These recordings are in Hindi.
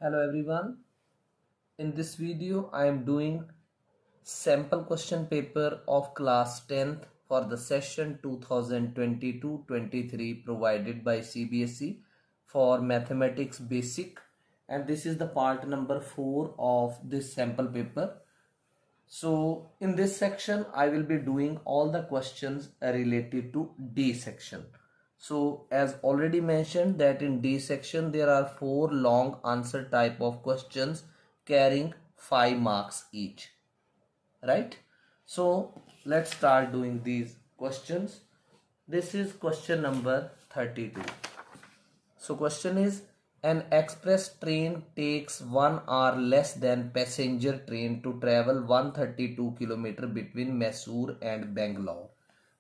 Hello everyone. In this video I am doing sample question paper of class 10th for the session 2022-23 provided by CBSE for mathematics basic, and this is the part number 4 of this sample paper. So in this section I will be doing all the questions related to D section. So as already mentioned that in D section there are 4 long answer type of questions carrying 5 marks each, right? So let's start doing these questions. This is question number 32. So question is, an express train takes 1 hour less than passenger train to travel 132 km between Mysore and Bangalore.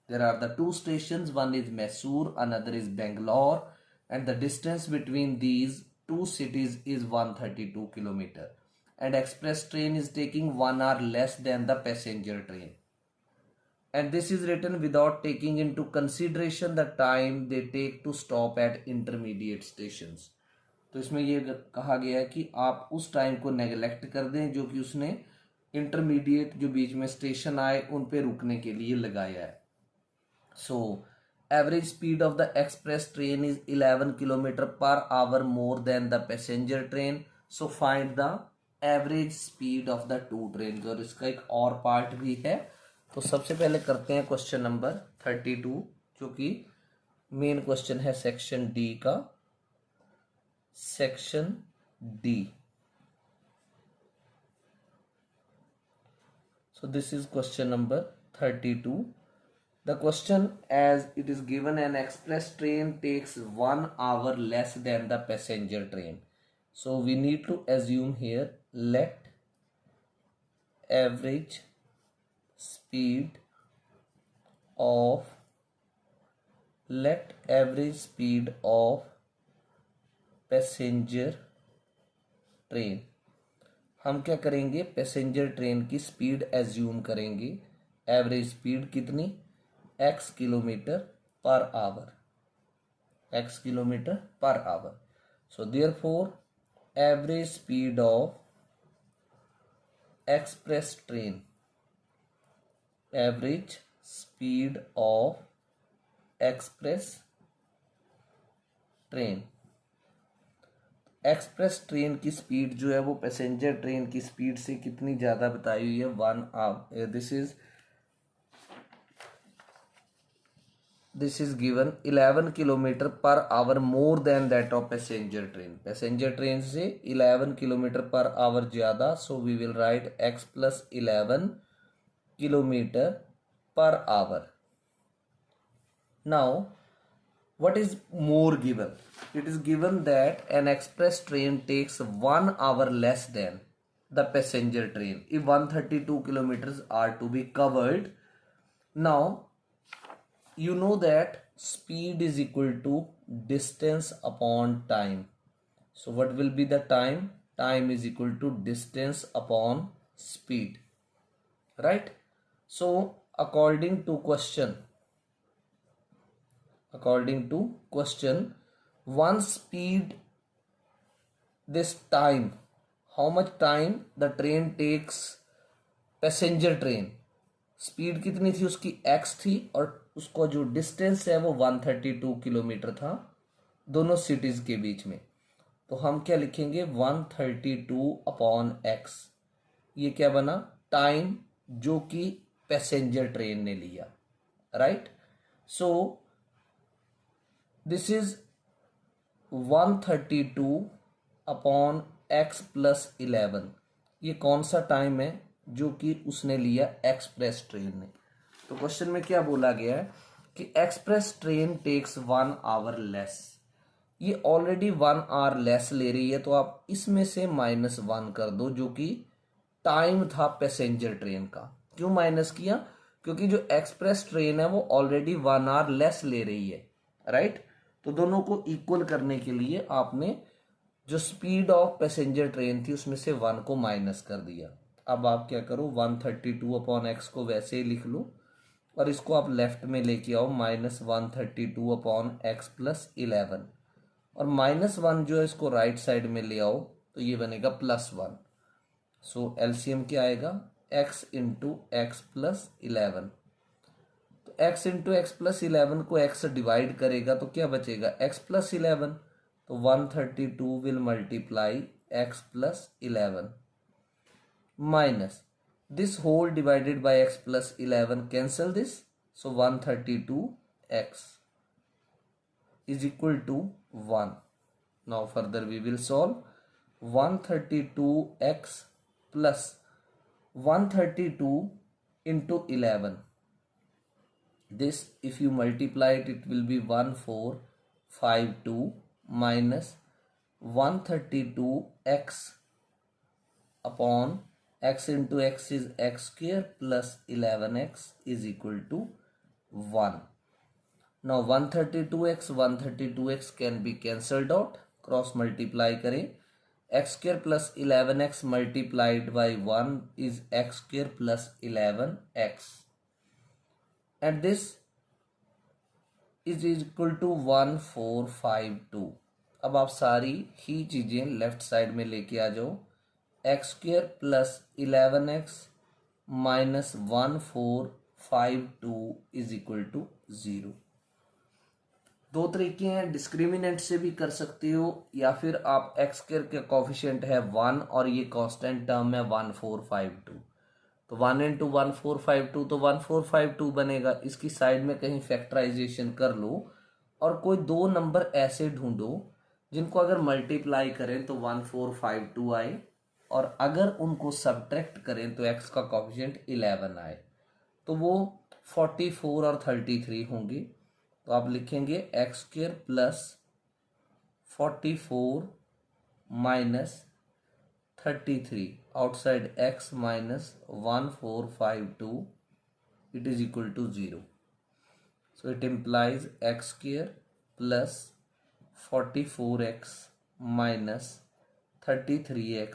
There are the two stations, one is Mysore, another is Bangalore, and the distance between these two cities is 132 km. And express train is taking 1 hour less than the passenger train. And this is written without taking into consideration the time they take to stop at intermediate stations. तो इसमें ये कहा गया है कि आप उस टाइम को नेगलेक्ट कर दें जो कि उसने इंटरमीडिएट जो बीच में स्टेशन आए उन पे रुकने के लिए लगाया है. So average speed of the express train is 11 kilometre per hour more then the passenger train. So find the average speed of the two train. और इसका एक और पार्ट भी है. तो सबसे पहले करते हैं क्वेश्चन नंबर 32 जो कि मेन क्वेश्चन है सेक्शन डी का. Section D. So this is question number 32. The question as it is given, an express train takes 1 hour less than the passenger train. So we need to assume here let average speed of passenger train. हम क्या करेंगे, पैसेंजर ट्रेन की स्पीड एज्यूम करेंगे. एवरेज स्पीड कितनी, x kilometre per our. x kilometre per our. So therefore average speed of express train, average speed of express train. Express train की स्पीड जो है वो पैसेंजर ट्रेन की स्पीड से कितनी ज़्यादा बताई हुई है, 1 hour. This is given 11 kilometre per hour more than that of passenger train. Passenger train से 11 किलोमीटर पर आवर ज़्यादा. So we will write x plus 11 kilometre per hour. Now what is more given? It is given that an express train takes 1 hour less than the passenger train if 132 kilometers are to be covered. Now you know that speed is equal to distance upon time. So what will be the time? Time is equal to distance upon speed, right? So according to question, one speed, this time, how much time the train takes, passenger train speed कितनी थी उसकी, x थी, और उसको जो डिस्टेंस है वो 132 किलोमीटर था दोनों सिटीज के बीच में. तो हम क्या लिखेंगे, 132 अपॉन x. ये क्या बना, टाइम जो कि पैसेंजर ट्रेन ने लिया, right? So this is 132 upon x plus 11. ये कौन सा टाइम है जो कि उसने लिया एक्सप्रेस ट्रेन ने. तो क्वेश्चन में क्या बोला गया है कि express train takes 1 hour less. ये ऑलरेडी 1 आवर लेस ले रही है तो आप इसमें से -1 कर दो जो कि टाइम था पैसेंजर ट्रेन का. क्यों माइनस किया, क्योंकि जो एक्सप्रेस ट्रेन है वो ऑलरेडी 1 आवर लेस ले रही है, राइट? तो दोनों को इक्वल करने के लिए आपने जो स्पीड ऑफ पैसेंजर ट्रेन थी उसमें से 1 को माइनस कर दिया. अब आप क्या करो, 132 अपॉन x को वैसे ही लिख लो और इसको आप लेफ्ट में लेके आओ, -132 अपॉन x प्लस 11. और -1 जो है इसको राइट साइड में ले आओ तो ये बनेगा +1। सो एलसीएम क्या आएगा, x इंटू एक्स प्लस 11। तो x इंटू एक्स प्लस 11 को x डिवाइड करेगा तो क्या बचेगा, x प्लस 11। तो 132 will multiply x plus 11 minus this whole divided by x plus 11 cancel this, so 132x is equal to 1. Now further we will solve 132x plus 132 into 11. This if you multiply it, it will be 1452 minus 132x upon x into x is x square plus 11x is equal to 1. Now 132x can be cancelled out, cross multiply करें, x square plus 11x multiplied by 1 is x square plus 11x and this is equal to 1452. अब आप सारी ही चीजें लेफ्ट साइड में लेके आ जाओ, x square plus 11x minus 1452 is equal to 0। दो तरीके हैं, डिस्क्रिमिनेंट से भी कर सकते हो या फिर आप एक्स स्क्वेयर के कोफिशिएंट है 1 और ये कांस्टेंट टर्म है 1452, तो 1 इंटू 1452 तो 1452 बनेगा। इसकी साइड में कहीं फैक्टराइजेशन कर लो और कोई दो नंबर ऐसे ढूंढो जिनको अगर मल्टीप्लाई करें तो 1452 आए और अगर उनको सब्ट्रैक्ट करें तो x का कोफिशिएंट 11 आए, तो वो 44 और 33 होंगे। तो आप लिखेंगे x square plus 44 minus 33 outside x minus 1452 it is equal to 0. So it implies x square plus 44x minus 33x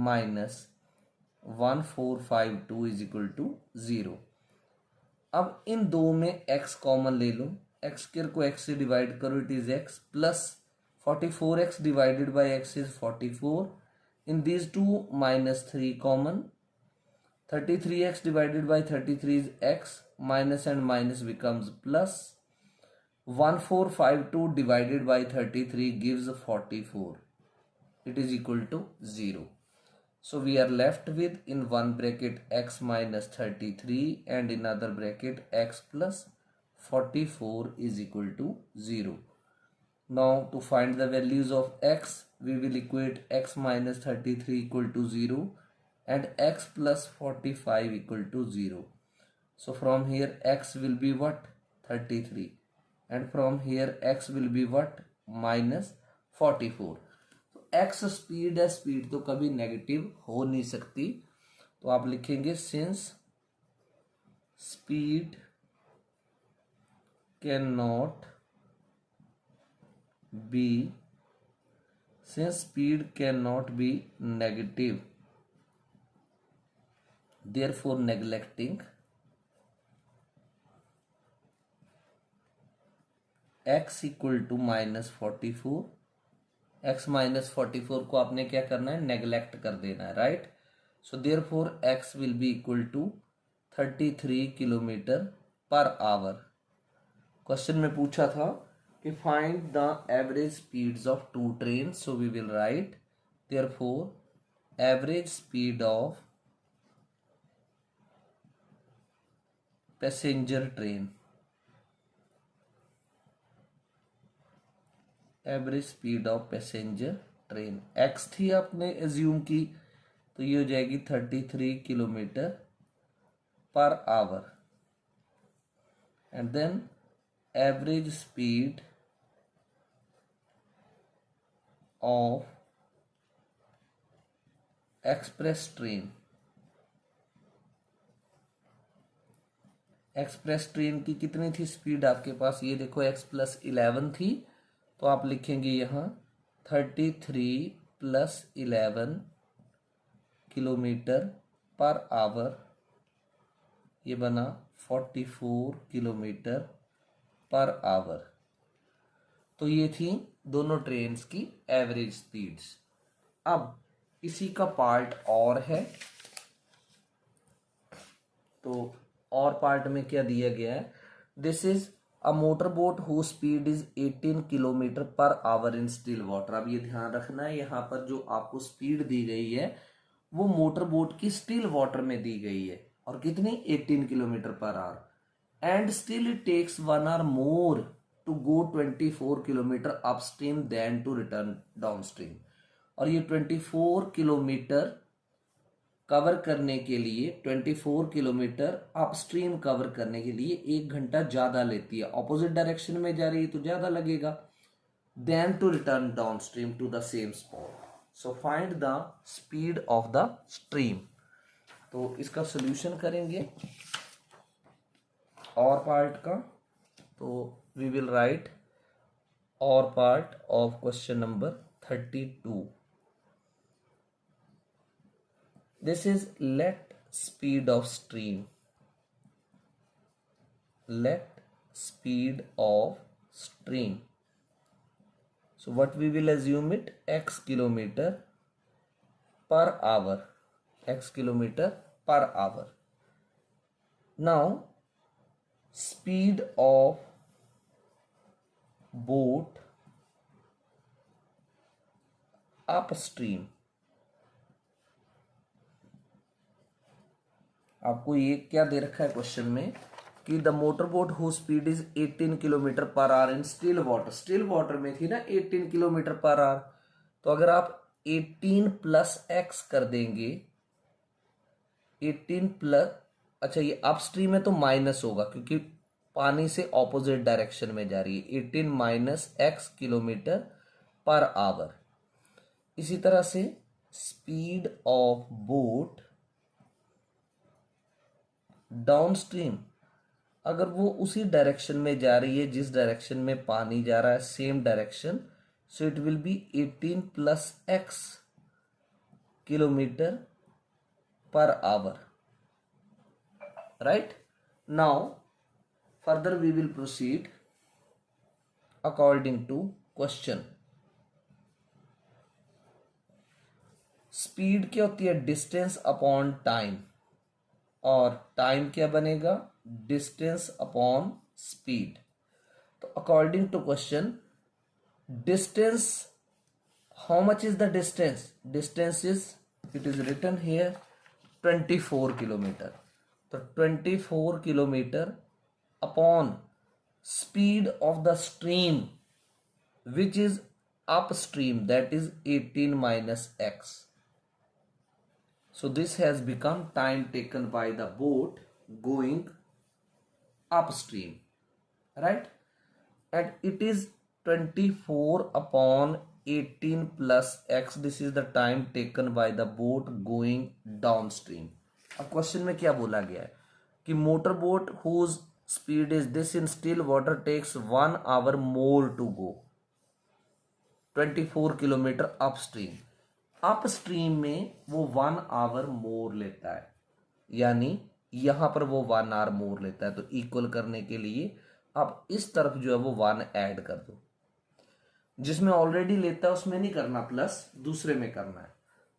minus 1452 is equal to 0. अब इन दो में x कॉमन ले लो, x स्क्वायर को x से डिवाइड करो, it is x plus 44x divided by x is 44, in these two minus 3 common, 33x divided by 33 is x, minus and minus becomes plus, 1452 divided by 33 gives 44, it is equal to 0. So we are left with in one bracket x minus 33 and in other bracket x plus 44 is equal to 0. Now to find the values of x, we will equate x minus 33 equal to 0 and x plus 45 equal to 0. So from here x will be what? 33 and from here x will be what? Minus 44. तो x स्पीड है, स्पीड तो कभी नेगेटिव हो नहीं सकती, तो आप लिखेंगे since speed can not be, since speed cannot be negative, therefore neglecting x equal to minus 44, x minus 44 को आपने क्या करना है, नेग्लेक्ट कर देना है, right. So therefore x will be equal to 33 kilometre per hour. Question में पूछा था कि find the average speeds of two train, so we will write therefore average speed of passenger train, average speed of passenger train x थी आपने एज्यूम की, तो ये हो जाएगी 33 kilometre per hour and then average speed of express train, express train की कितनी थी स्पीड आपके पास, ये देखो x प्लस 11 थी, तो आप लिखेंगे यहाँ 33 प्लस 11 किलोमीटर पर आवर, ये बना 44 किलोमीटर पर आवर। तो ये थी दोनों ट्रेन्स की एवरेज स्पीड्स। अब इसी का पार्ट और है, तो और पार्ट में क्या दिया गया है, this is a motor boat who speed is 18 kilometre per our in still water. अब ये ध्यान रखना है, यहाँ पर जो आपको स्पीड दी गई है वो मोटर बोट की स्टिल वाटर में दी गई है, और कितनी, 18 kilometre per hour, and still it takes 1 hour more to go 24 kilometre upstream than to return downstream. और ये 24 किलोमीटर कवर करने के लिए, 24 किलोमीटर अपस्ट्रीम कवर करने के लिए 1 घंटा ज्यादा लेती है। ऑपोजिट डायरेक्शन में जा रही है तो ज्यादा लगेगा, than to return downstream to the same spot. So find the speed of the stream. तो इसका सोल्यूशन करेंगे और पार्ट का, तो वी विल राइट और part of question number 32। This is let speed of stream. Let speed of stream. So what we will assume it, x kilometer per hour. X kilometer per hour. Now speed of boat upstream. आपको ये क्या दे रखा है क्वेश्चन में कि the motor boat who speed is 18 kilometre per our in still water. Still water में थी ना 18 किलोमीटर पर आवर, तो अगर आप 18 प्लस एक्स कर देंगे, 18 प्लस, अच्छा ये अपस्ट्रीम है तो माइनस होगा क्योंकि पानी से ऑपोजिट डायरेक्शन में जा रही है, 18 minus x kilometre per our. इसी तरह से स्पीड ऑफ बोट डाउनस्ट्रीम, अगर वो उसी डायरेक्शन में जा रही है जिस डायरेक्शन में पानी जा रहा है, same direction, so it will be 18 plus x kilometre per hour, right. Now further we will proceed according to question. Speed क्या होती है, डिस्टेंस अपॉन टाइम, और टाइम क्या बनेगा, डिस्टेंस अपॉन स्पीड। तो according to question, distance, how much is the distance, distance is, it is written here 24 kilometre. तो 24 kilometre upon speed of the stream which is upstream, that is 18 minus x. So this has become time taken by the boat going upstream, right? And it is 24 upon 18 plus x. This is the time taken by the boat going downstream. अब क्वेश्चन में क्या बोला गया है कि motor boat whose speed is this in still water takes 1 hour more to go 24 kilometre upstream. Upstream में वो 1 hour मोर लेता है, यानी यहां पर वो 1 hour मोर लेता है। तो इक्वल करने के लिए आप इस तरफ जो है वो 1 ऐड कर दो, जिसमें ऑलरेडी लेता है उसमें नहीं करना, प्लस दूसरे में करना है।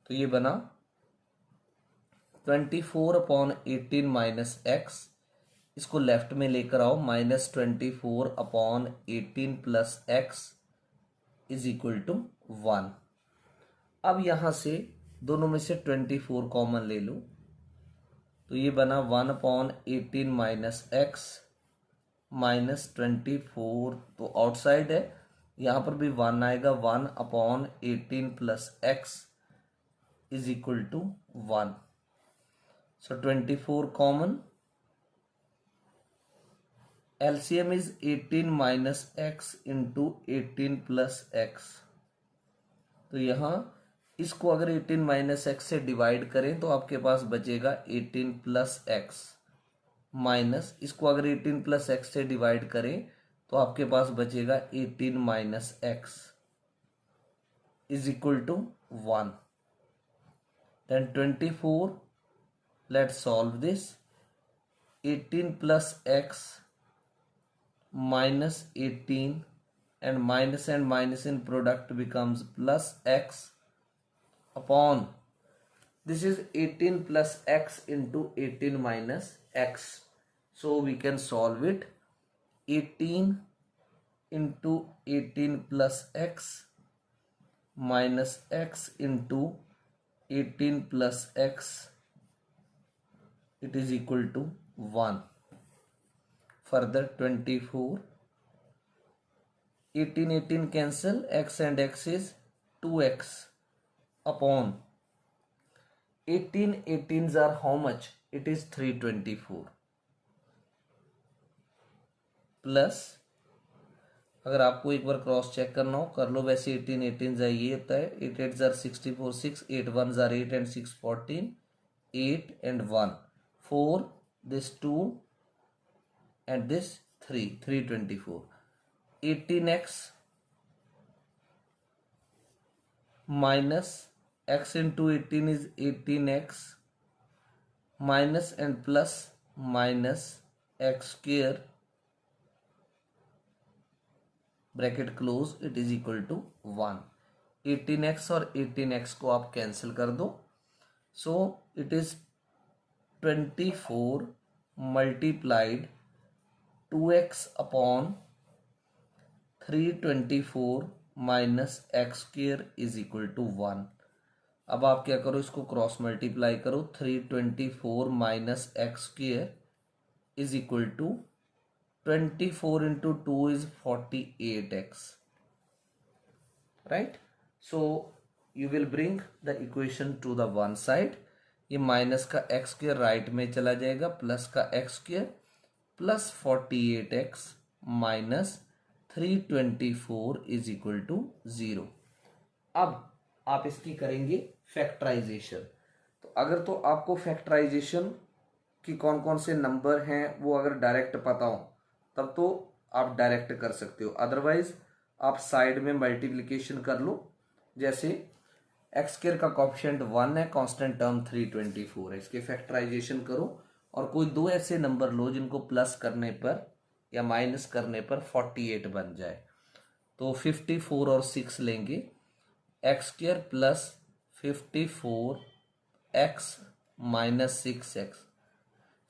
तो ये बना 24 अपॉन 18 माइनस एक्स, इसको लेफ्ट में लेकर आओ, minus 24 upon 18 plus x is equal to 1। अब यहां से दोनों में से 24 कॉमन ले लो, तो ये बना 1 अपॉन 18 माइनस एक्स माइनस 24, तो आउटसाइड है, यहां पर भी 1 आएगा, 1 upon 18 plus x is equal to 1। So 24 common, LCM is 18 minus x into 18 plus x. तो यहां इसको अगर 18 माइनस एक्स से डिवाइड करें तो आपके पास बचेगा 18 प्लस एक्स, माइनस इसको अगर 18 प्लस एक्स से डिवाइड करें तो आपके पास बचेगा 18 minus x is equal to 1। Then 24, let's solve this, 18 plus x minus 18 and minus in product becomes plus x upon, this is 18 plus x into 18 minus x. So we can solve it. 18 into 18 plus x minus x into 18 plus x, it is equal to 1. Further 24, 18 cancel, x and x is 2x upon 18 18s are how much? It is 324 plus, अगर आपको एक बार क्रॉस चेक करना हो कर लो, वैसे 18 18 ये होता है 8 8 jar 64 6 8 1 jar 8 and 6 14 8 and 1 4 this 2 and this 3 324 18x minus x into 18 is 18x minus and plus minus x square bracket close, it is equal to 1. 18x और 18x को आप कैंसिल कर दो. So it is 24 multiplied 2x upon 324 minus x square is equal to 1. अब आप क्या करो, इसको क्रॉस मल्टीप्लाई करो. 324 minus x square is equal to 24 into 2 is 48x, right? So you will bring the equation to the one side. ये माइनस का एक्स स्क्वेयर राइट में चला जाएगा, प्लस का x square plus 48x minus 324 is equal to 0. अब आप इसकी करेंगे फैक्टराइजेशन. तो अगर तो आपको फैक्टराइजेशन की कौन कौन से नंबर हैं वो अगर डायरेक्ट पता हो तब तो आप डायरेक्ट कर सकते हो, अदरवाइज आप साइड में मल्टीप्लिकेशन कर लो. जैसे एक्स स्क्वायर का कॉफिशिएंट 1 है, कांस्टेंट टर्म 324 है, इसके फैक्टराइजेशन करो और कोई दो ऐसे नंबर लो जिनको प्लस करने पर या माइनस करने पर 48 बन जाए. तो 54 और 6 लेंगे, x square plus 54 x minus 6x.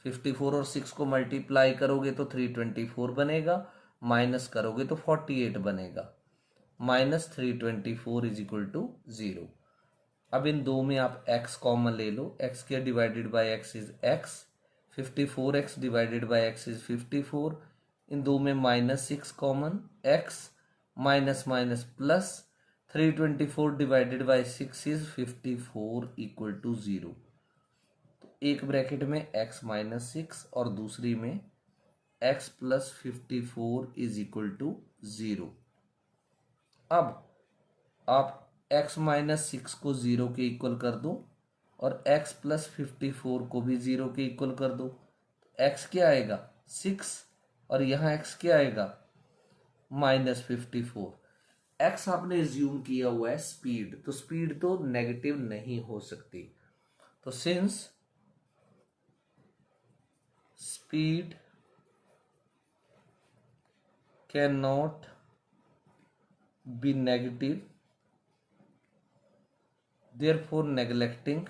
54 और 6 को मल्टीप्लाई करोगे तो 324 बनेगा, माइनस करोगे तो 48 बनेगा. Minus 324 is equal to 0. अब इन दो में आप x कॉमन ले लो. x के divided by x is x, 54x divided by x is 54. इन दो में minus 6 common, x minus minus plus 324 divided by 6 is 54 equal to 0. एक ब्रैकेट में x माइनस 6 और दूसरी में x plus 54 is equal to 0. अब आप x माइनस 6 को 0 के इक्वल कर दो और x प्लस 54 को भी 0 के इक्वल कर दो. x क्या आएगा 6 और यहाँ x क्या आएगा माइनस 54. x आपने एज्यूम किया हुआ है स्पीड, तो स्पीड तो नेगेटिव नहीं हो सकती. तो since speed cannot be negative, therefore neglecting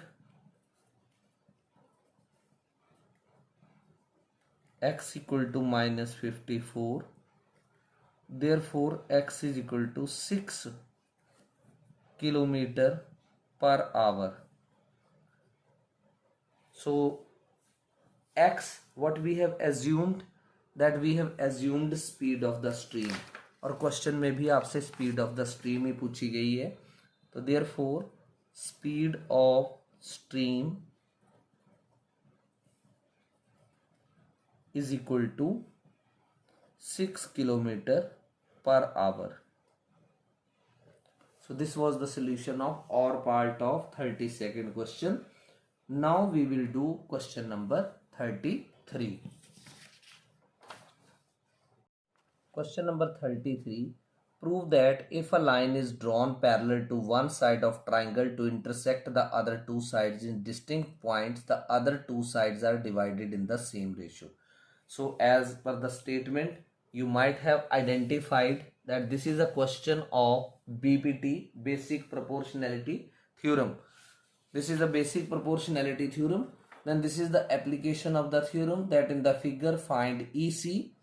x equal to minus 54, therefore x is equal to 6 kilometer per hour. So x, what we have assumed, that we have assumed speed of the stream, और क्वेश्चन में भी आपसे स्पीड ऑफ द स्ट्रीम ही पूछी गई है. तो therefore speed of stream is equal to 6 kilometer per hour. So this was the solution of or part of 32nd question. Now we will do question number 33. Question number 33. Prove that if a line is drawn parallel to one side of triangle to intersect the other two sides in distinct points, the other two sides are divided in the same ratio. So as per the statement, you might have identified that this is a question of BPT, basic proportionality theorem. This is the basic proportionality theorem. Then this is the application of the theorem, that in the figure find EC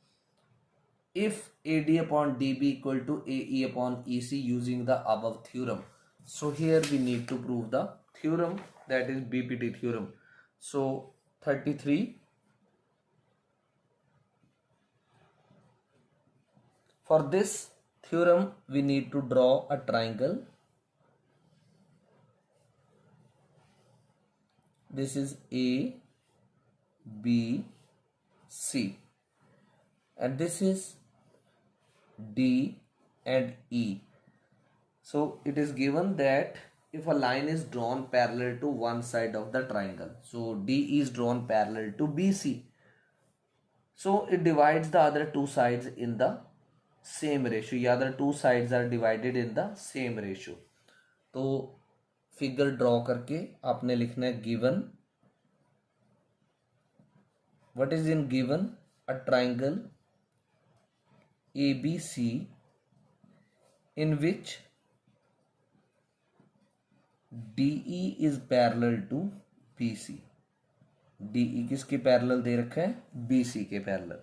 if AD upon DB equal to AE upon EC using the above theorem. So here we need to prove the theorem, that is BPT theorem. So 33. For this theorem we need to draw a triangle. This is A, B, C, and this is D and E. So it is given that if a line is drawn parallel to one side of the triangle, so D is drawn parallel to BC, so it divides the other two sides in the same ratio. The other two sides are divided in the same ratio. तो फिगर ड्रॉ करके आपने लिखना है given, what is in given, a triangle ABC in which DE is parallel to BC. DE किसके पैरेलल दे रखा है, BC के parallel.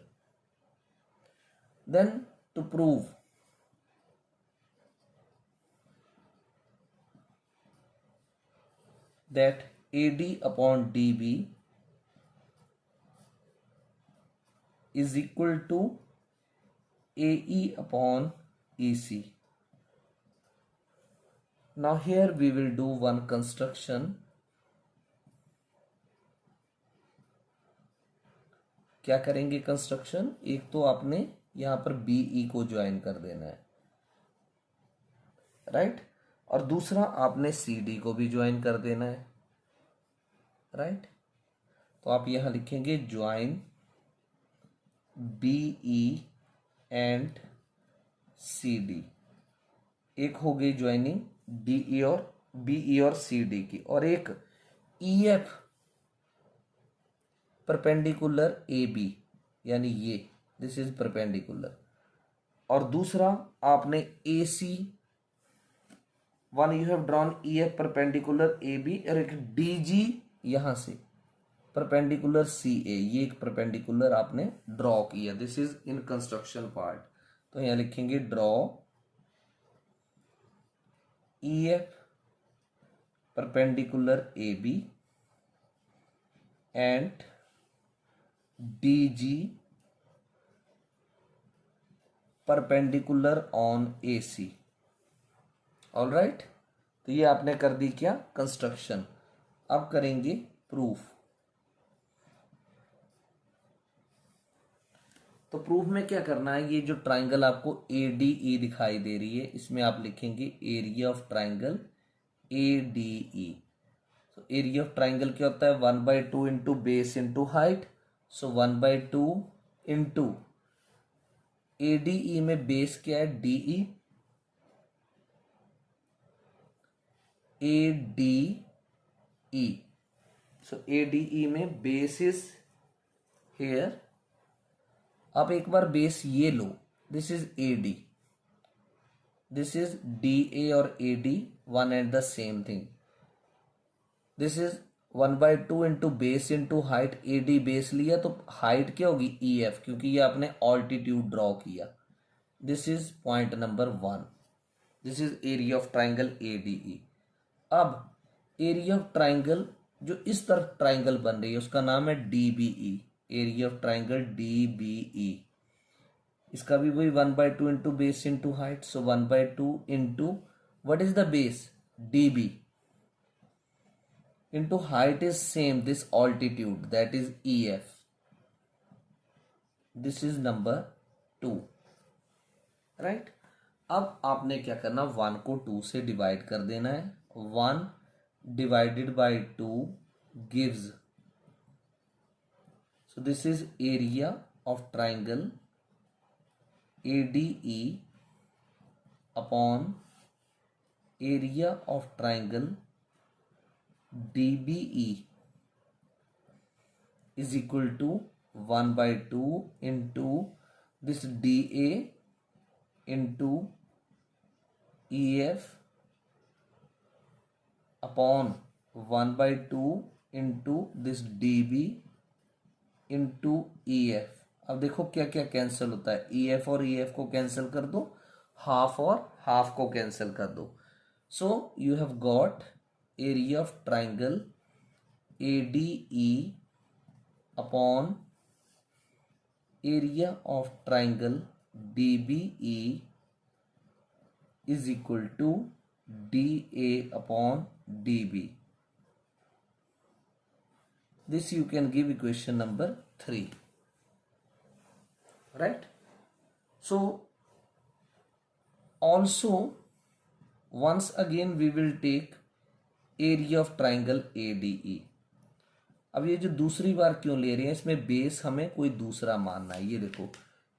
Then to prove that AD upon DB is equal to AE upon EC. Now here we will do one construction. क्या करेंगे कंस्ट्रक्शन, एक तो आपने यहां पर BE को ज्वाइन कर देना है, राइट, और दूसरा आपने CD को भी ज्वाइन कर देना है, राइट. तो आप यहां लिखेंगे ज्वाइन BE एंड CD. एक हो गई ज्वाइनिंग DE और BE और CD की, और एक EF परपेंडिकुलर AB, यानी ये दिस इज परपेंडिकुलर, और दूसरा आपने AC, one you have drawn EF perpendicular AB, और एक DG यहां से परपेंडिकुलर CA, ये एक परपेंडिकुलर आपने ड्रॉ किया. This is in construction part. तो यहां लिखेंगे draw EF perpendicular AB and DG perpendicular on AC. All right. तो ये आपने कर दी क्या, कंस्ट्रक्शन. अब करेंगे प्रूफ. तो प्रूफ में क्या करना है, ये जो ट्राइंगल आपको ADE दिखाई दे रही है, इसमें आप लिखेंगे एरिया ऑफ ट्राइंगल ADE. तो एरिया ऑफ ट्राइंगल क्या होता है, 1/2 into base into height. So 1/2 into ADE में बेस क्या है, DE, ADE. सो ADE में बेस इज हेयर. अब एक बार बेस ये लो, this is AD, this is DA और AD, one and the same thing. This is 1/2 into base into height. AD base लिया तो हाइट क्या होगी, EF, क्योंकि ये आपने ऑल्टीट्यूड ड्रॉ किया. This is point number 1. This is area of triangle ADE. अब एरिया ऑफ ट्राइंगल जो इस तरफ ट्राइंगल बन रही है उसका नाम है DBE, area of triangle DBE. इसका भी वही 1/2 into base into height. So 1/2 into what is the base, DB, into height is same, this altitude, that is EF. This is number 2, right. अब आपने क्या करना, 1 को 2 से डिवाइड कर देना है. 1 divided by 2 gives, so this is area of triangle ADE upon area of triangle DBE is equal to 1/2 into this DA into EF upon 1/2 into this DB into EF। अब देखो क्या क्या कैंसिल होता है, EF और EF को कैंसिल कर दो, हाफ और हाफ को कैंसिल कर दो। So you have got area of triangle ADE upon area of triangle DBE is equal to DA upon DB. This you can give equation number 3, right? So also once again we will take area of triangle ADE। अब ये जो दूसरी बार क्यों ले रहे हैं, इसमें बेस हमें कोई दूसरा मानना है। ये देखो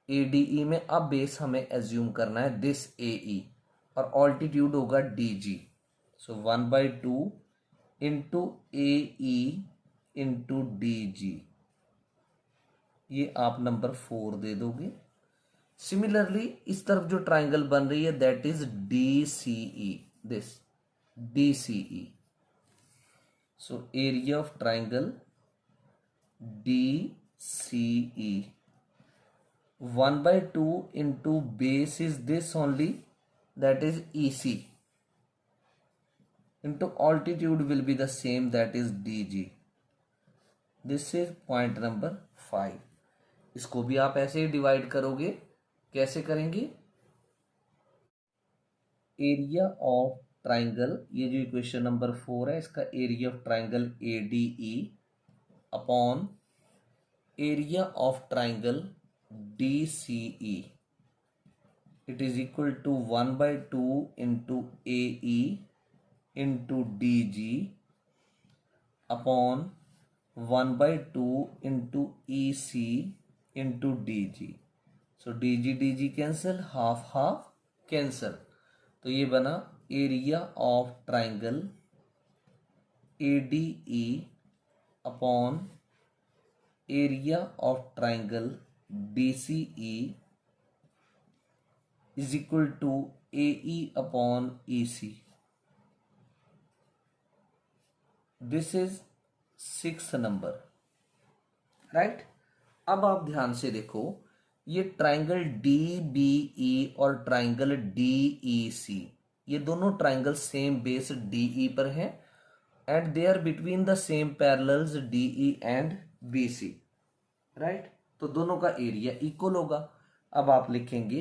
ADE में अब बेस हमें एज्यूम करना है दिस AE और ऑल्टीट्यूड होगा DG। सो 1/2 इंटू AE इंटू DG, ये आप नंबर 4 दे दोगे। सिमिलरली इस तरफ जो ट्राइंगल बन रही है that is DCE, this DCE। So area of triangle DCE 1/2 into base is this only, that is EC, into altitude will be the same, that is DG। This is point number 5। इसको भी आप ऐसे ही डिवाइड करोगे। कैसे करेंगे, एरिया ऑफ ट्राइंगल, ये जो इक्वेशन नंबर 4 है इसका area of triangle ADE upon area of triangle DCE, it is equal to 1/2 into AE into DG upon 1/2 into EC into DG। so DG cancel, half half cancel, तो ये बना area of triangle ADE upon area of triangle DCE is equal to AE upon EC। This is 6th number, right. अब आप ध्यान से देखो, ये ट्राइंगल DBE और ट्राइंगल DEC, ये दोनों ट्राइंगल सेम बेस DE पर हैं and they are between the same parallels DE and BC, right. तो दोनों का एरिया इक्वल होगा। अब आप लिखेंगे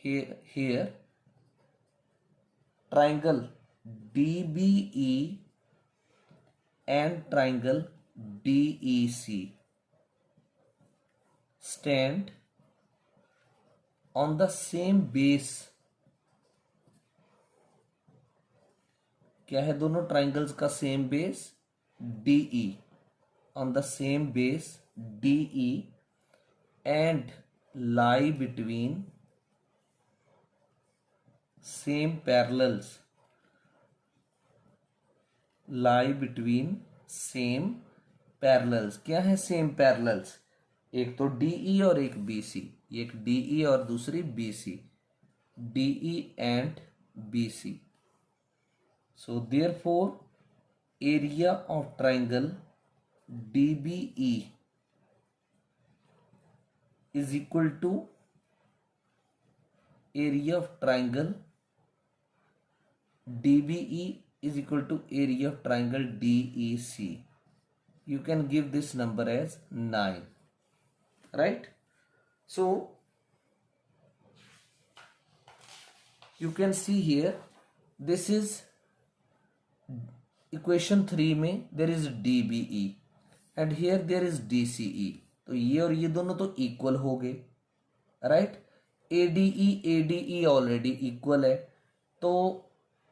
here triangle DBE and triangle DEC stand on the same base। क्या है दोनों ट्राइंगल्स का same base, DE, on the same base DE and lie between same parallels, lie between same parallels। क्या है सेम पैरेलल्स, एक तो DE और एक BC, एक DE और दूसरी BC, DE and BC। so therefore area of triangle DBE is equal to area of triangle DBE is equal to area of triangle DEC। you can give this number as 9, right। so you can see here, this is equation 3 में there is DBE and here there is DCE। तो ये और ये दोनों तो इक्वल हो गए, राइट। ADE ऑलरेडी इक्वल है, तो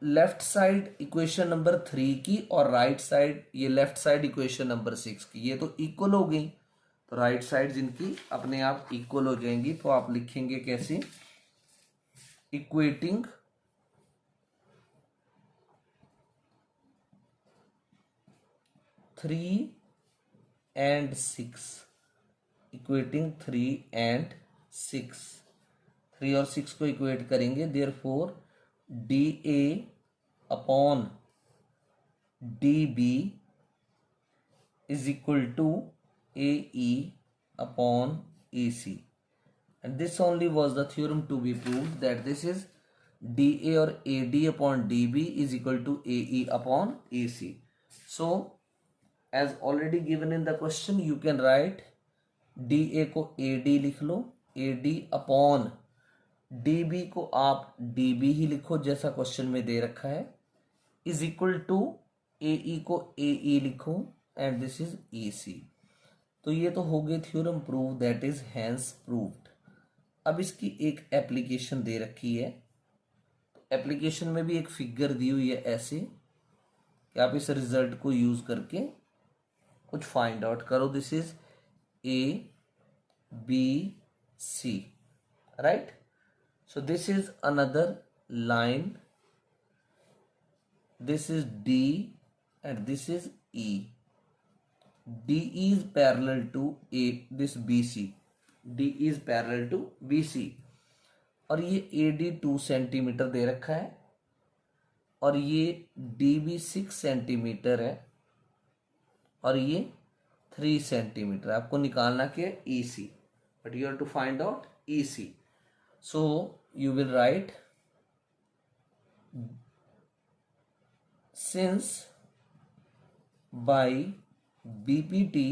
लेफ्ट साइड इक्वेशन नंबर 3 की और राइट साइड, ये लेफ्ट साइड इक्वेशन नंबर 6 की, ये तो इक्वल हो गई। तो राइट साइड जिनकी अपने आप इक्वल हो जाएंगी। तो आप लिखेंगे कैसे, equating three and six, equating 3 and 6, 3 और 6 को इक्वेट करेंगे, therefore DA upon DB is equal to AE upon AC. And this only was the theorem to be proved, that this is DA or AD upon DB is equal to AE upon AC. So as already given in the question, you can write DA को AD लिख लो, AD अपॉन DB को आप DB ही लिखो जैसा क्वेश्चन में दे रखा है, इज इक्वल टू AE को AE लिखो एंड दिस इज AC. तो ये तो हो गई theorem prove, that is hence proved. अब इसकी एक एप्लीकेशन दे रखी है. एप्लीकेशन में भी एक फिगर दी हुई है ऐसे कि आप इस रिजल्ट को यूज करके कुछ फाइंड आउट करो. This is ABC, right. So this is another line, this is D and this is E. D is parallel to this BC. D is parallel to BC. और ये AD 2 सेंटीमीटर दे रखा है और ये DB 6 सेंटीमीटर है और ये 3 सेंटीमीटर. आपको निकालना क्या है? EC. But you have to find out EC. So you will write, since by BPT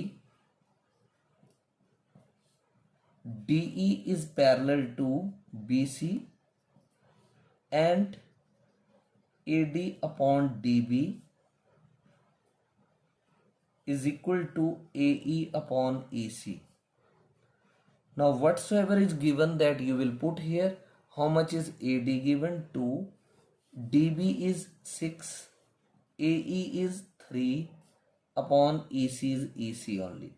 DE is parallel to BC and AD upon DB is equal to AE upon EC. Now whatsoever is given that you will put here. How much is AD given? 2. DB is 6. AE is 3 upon EC is EC only.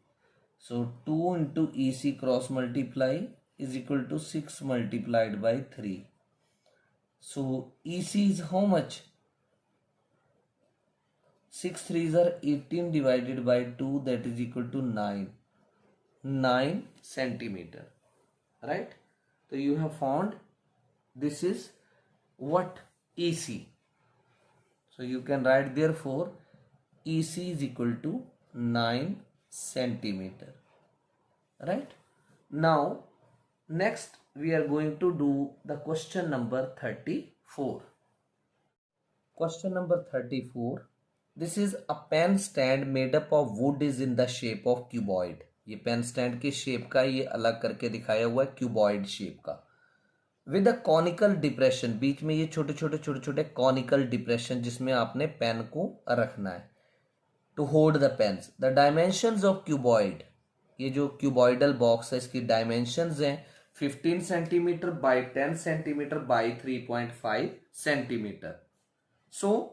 So 2 into EC cross multiply is equal to 6 multiplied by 3. So EC is how much? 6 3s are 18 divided by 2, that is equal to 9. 9 centimeter, right? So you have found this is what? EC. So you can write therefore EC is equal to 9 centimeter, right? Now next we are going to do the question number 34. Question number 34. This is a pen stand made up of wood is in the shape of cuboid. ये पेन स्टैंड की शेप का ये अलग करके दिखाया हुआ है, क्यूबॉइड शेप का, विद अ कॉनिकल डिप्रेशन. बीच में ये छोटे छोटे कॉनिकल डिप्रेशन जिसमें आपने पेन को रखना है to hold the pens. The dimensions of cuboid, ये जो क्यूबॉइडल बॉक्स है इसकी डायमेंशंस हैं 15 centimetre by 10 centimetre by 3.5 centimetre. So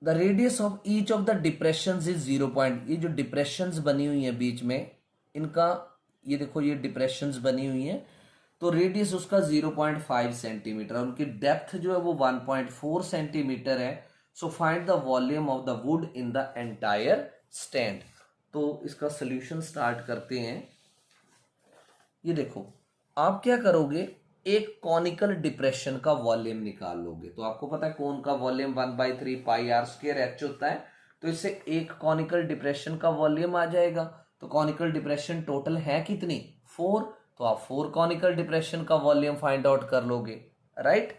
the radius of each of the depressions is 0. ये जो डिप्रेशंस बनी हुई है बीच में, इनका ये देखो ये डिप्रेशंस बनी हुई हैं, तो रेडियस उसका 0.5 सेंटीमीटर और उनकी डेप्थ जो है वो 1.4 सेंटीमीटर है. सो find the volume of the would in the entire stand. तो इसका सोल्यूशन स्टार्ट करते हैं. ये देखो, आप क्या करोगे, एक कॉनिकल डिप्रेशन का वॉल्यूम निकाल लोगे. तो आपको पता है कौन का volume 1/3 pi r square h होता है. तो इससे एक कॉनिकल डिप्रेशन का वॉल्यूम आ जाएगा. तो कॉनिकल डिप्रेशन टोटल है कितनी? 4. तो आप 4 कॉनिकल डिप्रेशन का वॉल्यूम फाइंड आउट कर लोगे, राइट.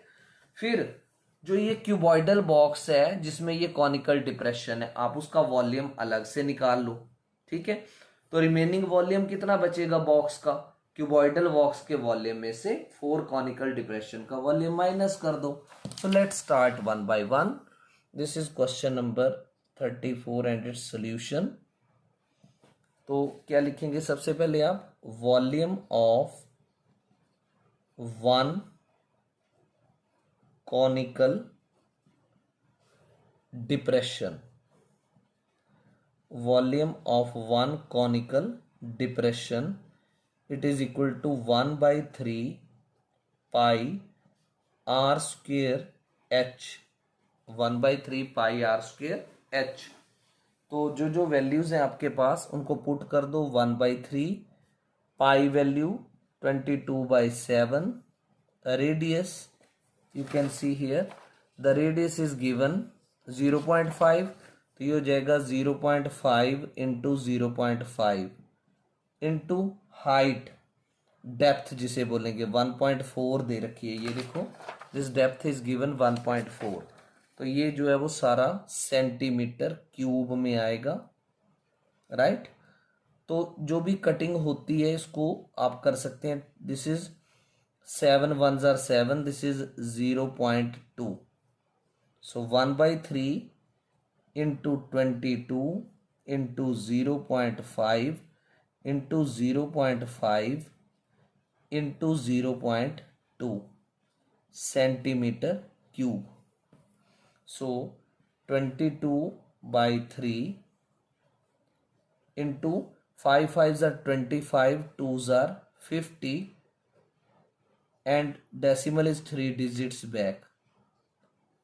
फिर जो ये क्यूबॉइडल बॉक्स है जिसमें ये कॉनिकल डिप्रेशन है, आप उसका वॉल्यूम अलग से निकाल लो, ठीक है. तो रिमेनिंग वॉल्यूम कितना बचेगा बॉक्स का? क्यूबॉइडल बॉक्स के वॉल्यूम में से 4 कॉनिकल डिप्रेशन का वॉल्यूम माइनस कर दो. So let's start one by one. This is question number 34 and its solution. तो क्या लिखेंगे सबसे पहले आप? Volume of 1 conical depression. Volume of 1 conical depression, it is equal to 1/3 pi r square h. 1/3 pi r square h. तो जो वैल्यूज हैं आपके पास उनको पुट कर दो. 1/3 pi value 22/7. Radius you can see here the radius is given 0.5, तो ये हो जाएगा 0.5 इंटू 0.5 इंटू हाइट, डेप्थ जिसे बोलेंगे 1.4 दे रखी है, ये देखो दिस डेप्थ इज गिवन 1.4, तो ये जो है वो सारा सेंटीमीटर क्यूब में आएगा, राइट। तो जो भी कटिंग होती है इसको आप कर सकते हैं, this is 7 1s are 7, this is 0.2, so 1/3 into 22 into 0.5 into 0.5 into 0.2 centimetre cube, so 22/3 into 5 5s are 25, 2s are 50, and decimal is 3 digits back,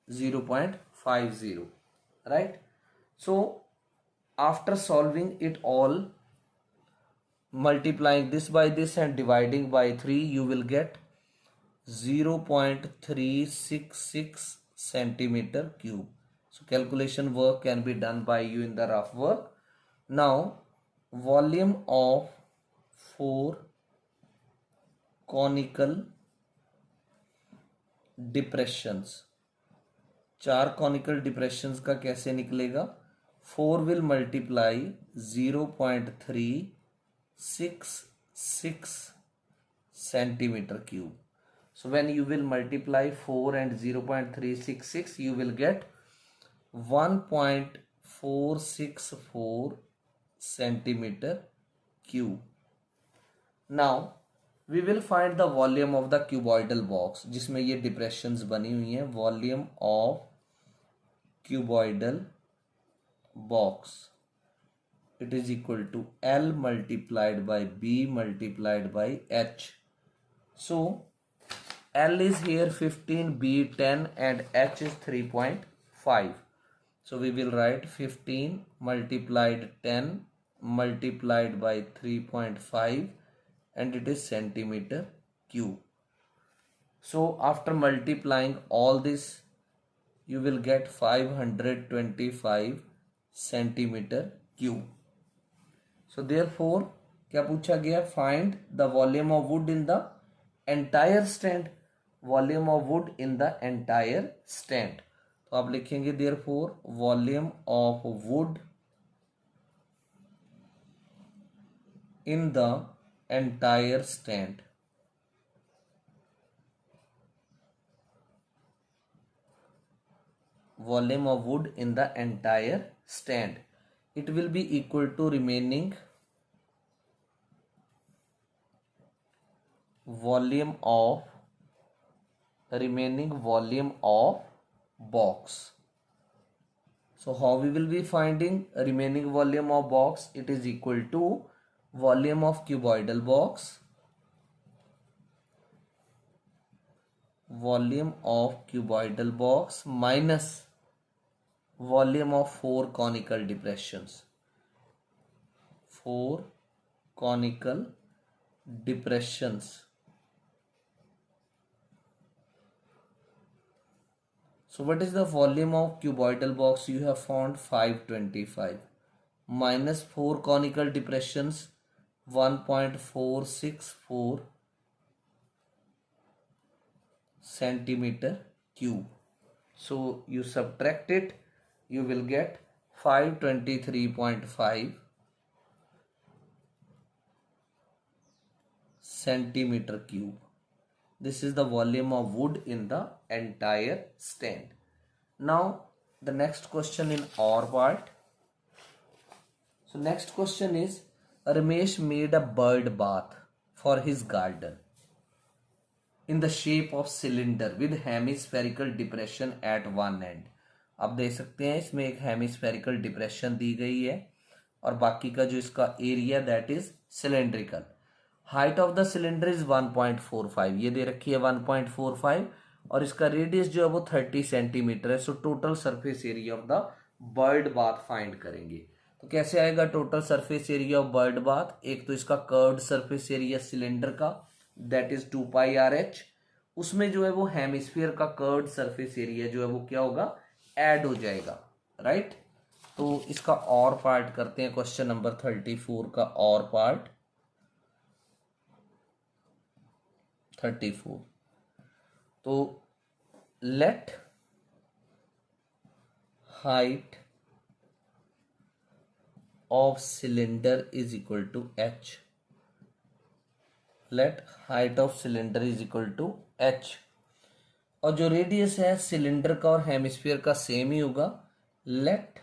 0.50, right. So after solving it all, multiplying this by this and dividing by 3, you will get 0.366 centimeter cube. So calculation work can be done by you in the rough work. Now volume of 4 conical depressions, 4 conical depressions का कैसे निकलेगा, 4 will multiply 0.366 centimeter cube. So when you will multiply 4 and 0.366, you will get 1.464 centimeter cube. Now we will find the volume of the cuboidal box जिसमें ये depressions बनी हुई हैं. Volume of cuboidal box, it is equal to L multiplied by B multiplied by H. So L is here 15, B 10, and H is 3.5. So we will write 15 multiplied 10 multiplied by 3.5, and it is centimeter cube. So after multiplying all this, you will get 525 centimeter cube. So therefore क्या पूछा गया, find the volume of wood in the entire stand, volume of wood in the entire stand. तो आप लिखेंगे therefore volume of wood in the entire stand. Volume of wood in the entire stand, it will be equal to remaining volume of box. So how we will be finding remaining volume of box? It is equal to volume of cuboidal box, minus volume of 4 conical depressions. 4 conical depressions. So what is the volume of cuboidal box? You have found 525 minus 4 conical depressions, 1.464 centimeter cube. So you subtract it, you will get 523.5 centimeter cube. This is the volume of wood in the entire stand. Now the next question in our part. So next question is, Ramesh made a bird bath for his garden in the shape of cylinder with hemispherical depression at one end. आप देख सकते हैं इसमें एक hemispherical depression दी गई है और बाकी का जो इसका area that is cylindrical. Height of the cylinder is 1.45, ये दे रखी है 1.45, और इसका रेडियस जो है वो 30 सेंटीमीटर है. So total surface area of the bird bath find करेंगे. तो कैसे आएगा total surface area of bird bath? एक तो इसका कर्व्ड सरफेस एरिया सिलेंडर का that is 2 pi r H, उसमें जो है वो हेमिस्फीयर का कर्व्ड सरफेस एरिया जो है वो क्या होगा, ऐड हो जाएगा, राइट। तो इसका और पार्ट करते हैं, क्वेश्चन नंबर 34 का और पार्ट 34। तो let height of cylinder is equal to h, let height of cylinder is equal to h, और जो रेडियस है सिलेंडर का और हेमिस्फीयर का सेम ही होगा। Late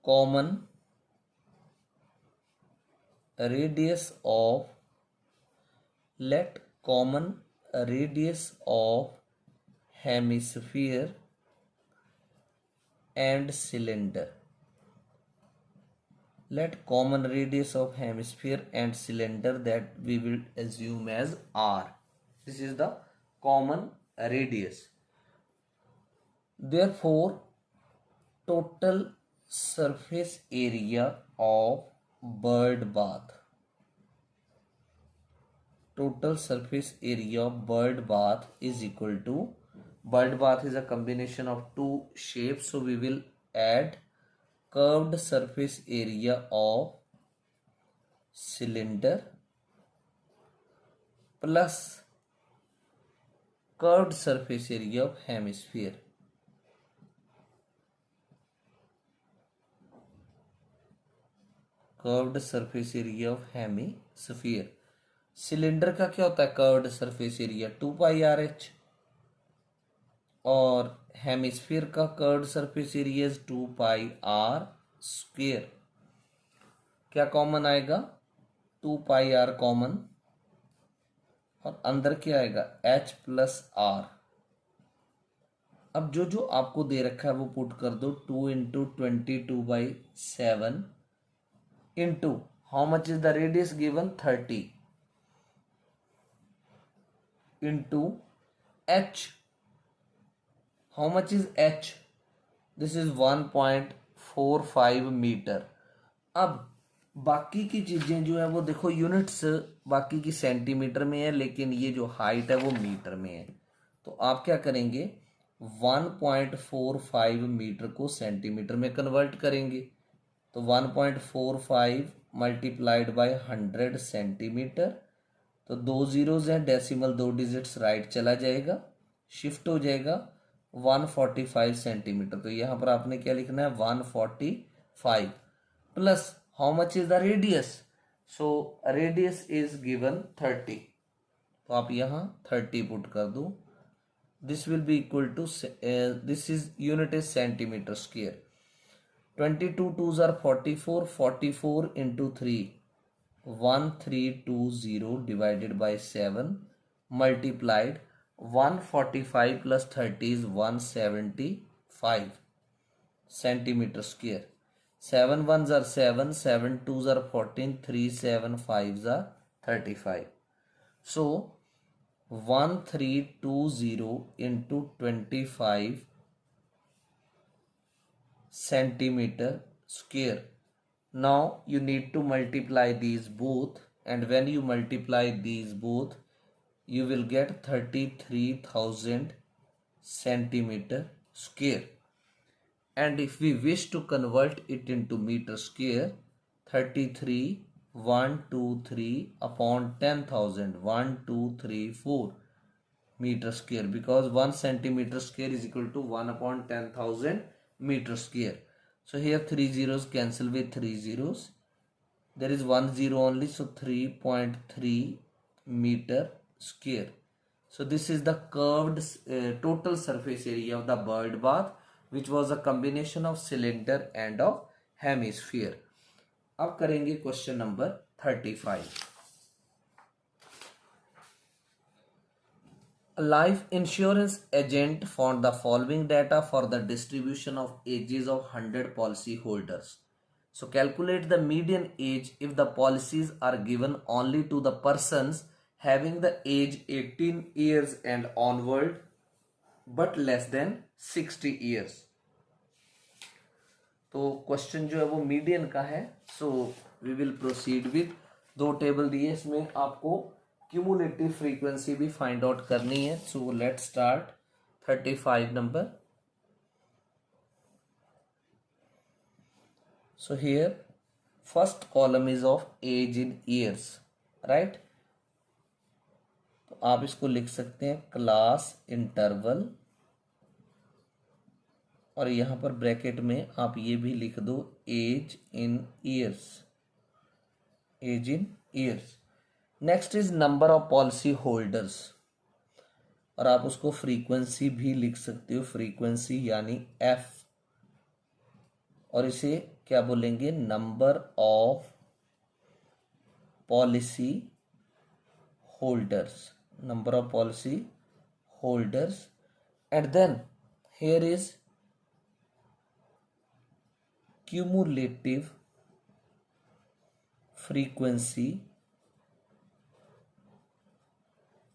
common radius of, late common radius of hemisphere and cylinder, let common radius of hemisphere and cylinder that we will assume as r, this is the common radius. Therefore total surface area of bird bath, total surface area of bird bath is equal to, bird bath is a combination of two shapes, so we will add curved surface area of cylinder plus curved surface area of hemisphere. Curved surface area of hemisphere. Cylinder का क्या होता है curved surface area 2 pi r h, और हेमिस्फीयर का curved surface area 2 pi r square. क्या कॉमन आएगा, 2 पाई आर कॉमन, और अंदर क्या आएगा h प्लस आर। अब जो जो आपको दे रखा है वो पुट कर दो, 2 into 22/7 into how much is the radius given 30 into h, how much is h, this is 1.45 metre. अब बाकी की चीजें जो है वो देखो यूनिट्स बाकी की सेंटीमीटर में है, लेकिन ये जो हाइट है वो मीटर में है। तो आप क्या करेंगे, 1.45 मीटर को सेंटीमीटर में कन्वर्ट करेंगे। तो 1.45 मल्टीप्लाइड बाय 100 सेंटीमीटर, तो 2 जीरोज हैं, डेसिमल 2 डिजिट्स राइट चला जाएगा, शिफ्ट हो जाएगा 145 सेंटीमीटर। तो यहाँ पर आपने क्या लिखना है 145 plus how much is the radius, so radius is given 30, तो आप यहाँ 30 पुट कर दो। This will be equal to, this is unit is centimetre square. 22 2s are 44, 44 into 3 1320 divided by 7 multiplied 145 plus 30 is 175 centimeter square. 7 1s are 7, 7 2s are 14, 3 7 5s are 35. So 1320 into 25 centimeter square. Now you need to multiply these both, and when you multiply these both you will get 33,000 centimeter square. And if we wish to convert it into meter square, 33,123 upon 10,000, 1234 meter square, because 1 centimeter square is equal to 1 upon 10,000 meter square. So here 3 zeros cancel with 3 zeros, there is 1 zero only, so 3.3 meter square. So this is the curved total surface area of the bird bath, which was a combination of cylinder and of hemisphere. अब करेंगे question number 35। A life insurance agent found the following data for the distribution of ages of 100 policy holders. So calculate the median age if the policies are given only to the persons having the age 18 years and onward but less than 60 years. तो क्वेश्चन जो है वो मीडियन का है, so we will proceed with, दो टेबल दिए इसमें आपको क्यूमुलेटिव फ्रीक्वेंसी भी फाइंड आउट करनी है. So let start. 35 नंबर. So here first column is of age in years, right? तो आप इसको लिख सकते हैं क्लास इंटरवल, और यहाँ पर ब्रैकेट में आप ये भी लिख दो age in years. Age in years. Next is number of policy holders, और आप उसको फ्रीक्वेंसी भी लिख सकते हो, फ्रीक्वेंसी यानी एफ, और इसे क्या बोलेंगे, number of policy holders. Number of policy holders. And then here is cumulative frequency,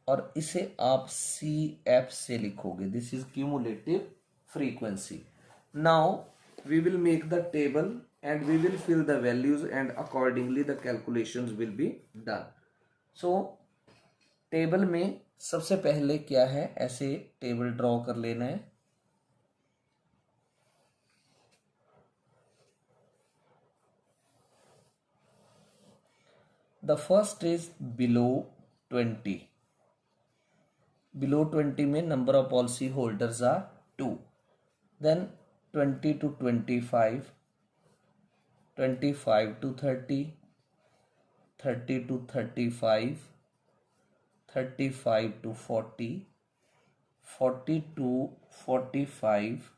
और इसे आप CF से लिखोगे. This is cumulative frequency. Now we will make the table and we will fill the values and accordingly the calculations will be done. So table में सबसे पहले क्या है, ऐसे टेबल ड्रॉ कर लेना है. The first is below 20. Below 20 में number of policy holders are 2. Then 20 to 25, 25 to 30, 30 to 35, 35 to 40, 40 to 45,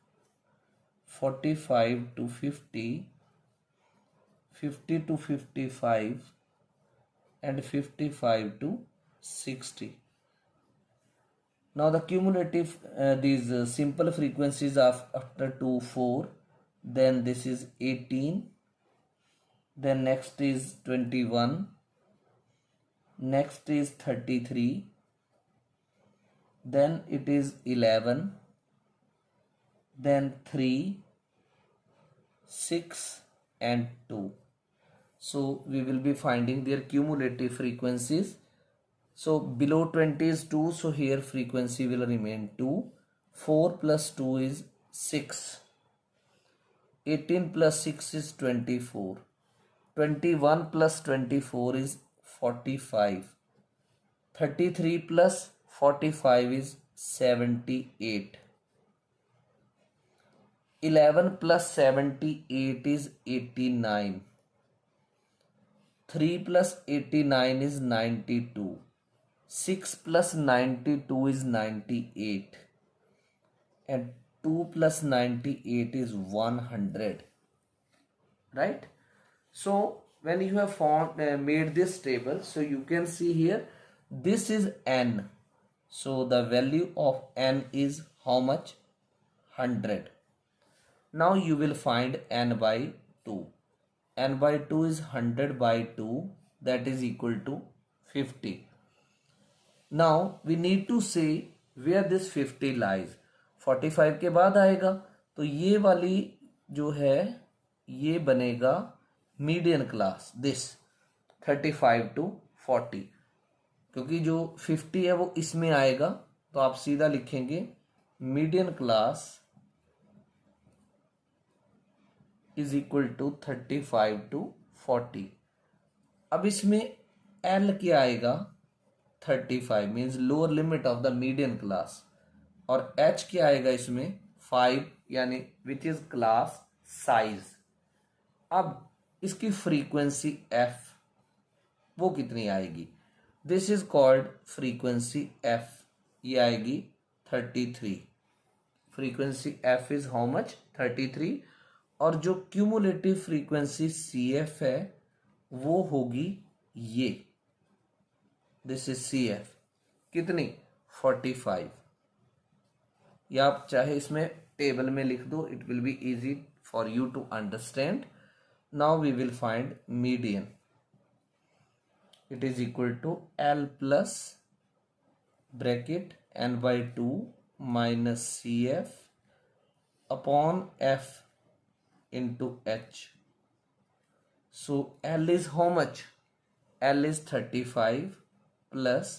45 to 50, 50 to 55, and 55 to 60. Now the cumulative these simple frequencies of after 2 4, then this is 18, then next is 21, next is 33, then it is 11, then 3, 6 and 2. So we will be finding their cumulative frequencies. So below 20 is 2, so here frequency will remain 2. 4 plus 2 is 6. 18 plus 6 is 24. 21 plus 24 is 45. 33 plus 45 is 78. 11 plus 78 is 89. 3 plus 89 is 92. 6 plus 92 is 98. And 2 plus 98 is 100. Right? So when you have found made this table, so you can see here this is n. So the value of n is how much? 100. Now you will find n by 2. N by 2 is 100 by 2, that is equal to 50. Now we need to say where this 50 lies. 45 के बाद आएगा, तो ये वाली जो है ये बनेगा मीडियन क्लास, दिस 35 to 40. क्योंकि जो 50 है वो इसमें आएगा, तो आप सीधा लिखेंगे median class is equal to 35 to 40. अब इसमें L क्या आएगा, 35 means lower limit of the median class, और H क्या आएगा इसमें 5, यानी विच इज क्लास साइज. अब इसकी फ्रीक्वेंसी F वो कितनी आएगी, this is called frequency F, ये आएगी 33. Frequency F is how much, 33. और जो क्यूमुलेटिव फ्रीक्वेंसी CF है वो होगी ये, दिस इज CF, कितनी 45. या आप चाहे इसमें टेबल में लिख दो, it will be easy for you to understand. Now we will find median. It is equal to L plus bracket n by 2 minus CF upon F into H. So L is how much? L is 35 plus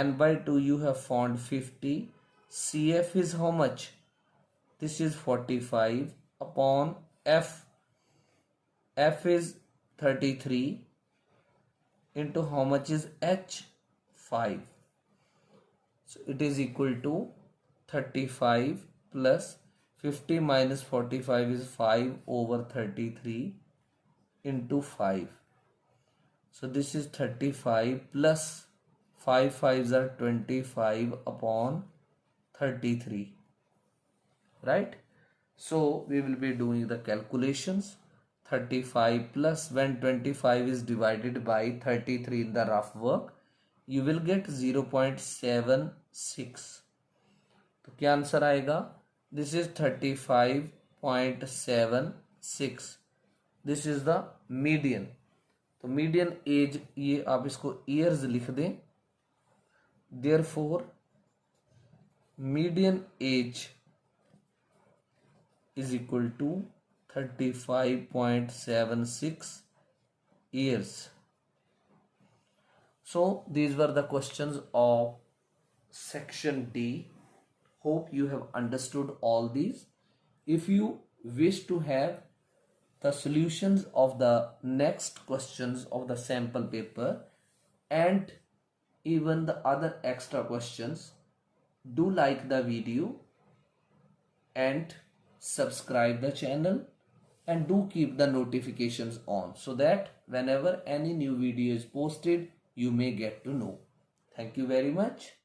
n by 2 you have found 50. CF is how much? This is 45 upon F. F is 33 into how much is H? 5. So it is equal to 35 plus 50 minus 45 is 5 over 33 into 5. So this is 35 plus 5 5s are 25 upon 33. Right? So we will be doing the calculations. 35 plus, when 25 is divided by 33 in the rough work, you will get 0.76. तो क्या आंसर आएगा? This is 35.76. This is the median. तो मीडियन एज, ये आप इसको ईयर्स लिख दें. Therefore median age is equal to 35.76 years. So these were the questions of section D. Hope you have understood all these. If you wish to have the solutions of the next questions of the sample paper and even the other extra questions, do like the video and subscribe the channel and do keep the notifications on so that whenever any new video is posted, you may get to know. Thank you very much.